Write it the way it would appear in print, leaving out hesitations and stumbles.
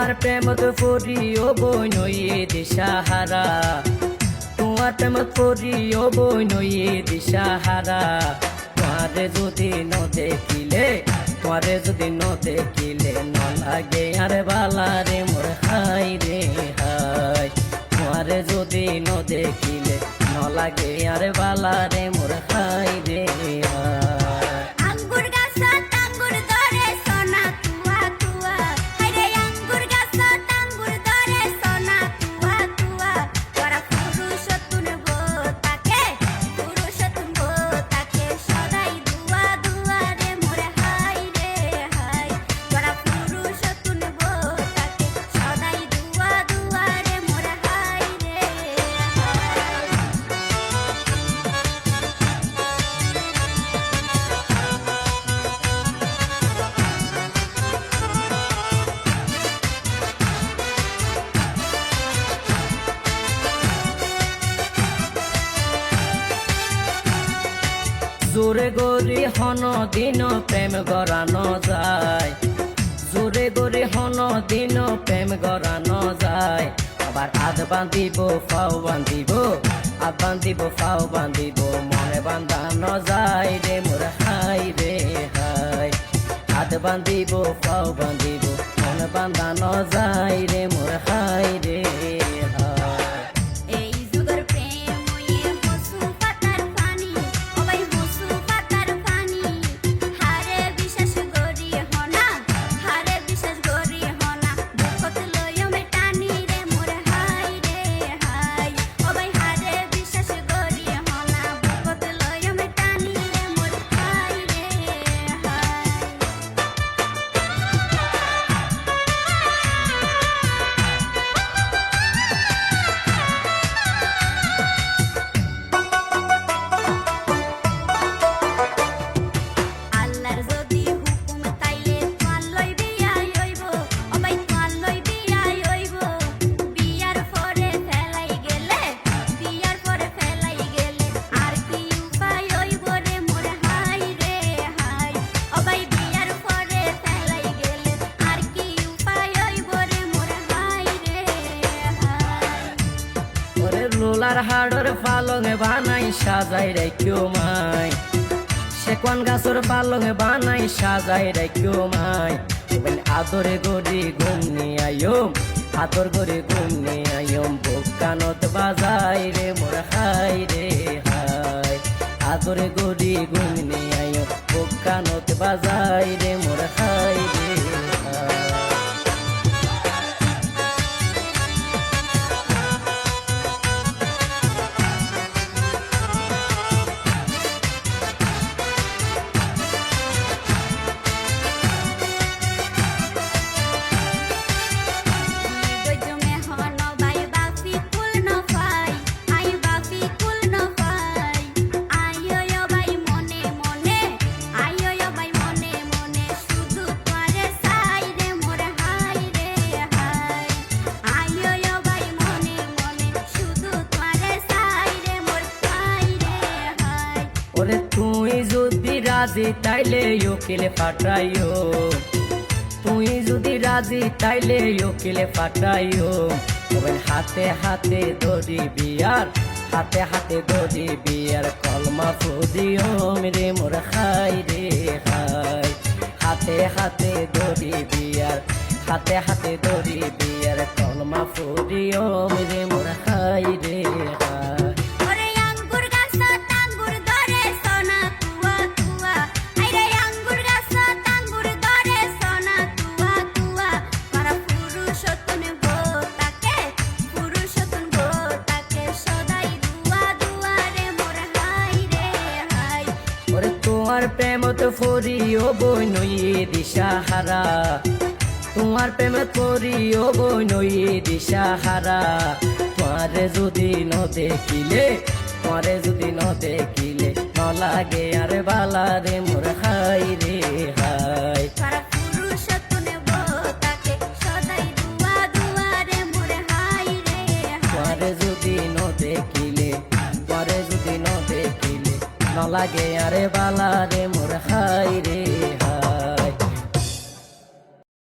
তোমার প্রেমত পড়িও বই নইয়ে দিশাহারা, তোমার প্রেমত পড়িও বই নইয়ে দিশাহারা। তোমারে যদি ন দেখিলে, তোমারে যদি ন দেখিলে ন লাগে আর বালারে মোর হাই রে হাই। তোমারে যদি ন দেখিলে ন লাগে আর বালারে মোর হাই রে হাই। জোরে গরি হন দিন প্রেম গড়ানো যায়, জোরে গরি হন দিন প্রেম গড়ানো যায়। আবার আধ বান্ধিব ফাও বান্ধিব, আধ বান্ধিব ফাও বান্ধিব, মনে বান্ধানো যায় রে মোর হাই রে হাই। আধ বান্ধিব ফাও বান্ধিব, মনে বান্ধানো যায় রে মোর হাই রে হাই। লোলার হাড়র পালং বানাই সাজাই রাখিও মাই, সেকোয়ান গাছর পালং বানাই সাজাই রাখিও মাই। আদরে গড়ি ঘুমনি আয়ম, আদর গড়ি ঘুমনি আয়ম, বুকানত বাজাই রে মোর হাই রে হাই। আদরে গড়ি ঘুমনি আয়ম, বুকানত বাজাই রে মোর হাই রে হাই। ওরে তুই যদি রাজি তাইলে উকিলে ফাটাইও, তুই যদি রাজি তাইলে উকিলে ফাটাইও। হাতে হাতে দড়ি বিয়ার, হাতে হাতে দড়ি বিয়ার, কলমা ফুদিও রে মোর হাই রে হাই। হাতে হাতে দড়ি বিয়ার, হাতে হাতে দড়ি বিয়ার, কলমা ফুদিও রে মোর হাই রে হাই। তোমার প্রেমত পড়িও বই নইয়ে দিশাহারা, তোমার প্রেমত পড়িও বই নইয়ে দিশাহারা। তোমারে যদি ন দেখিলে, তোমারে যদি ন দেখিলে ন লাগে আর বালারে মোর হাই রে হাই। তোমারে যদি ন দেখিলে, তোমারে যদি ন দেখিলে ন লাগে আরে বালা রে মোর হাই রে হাই।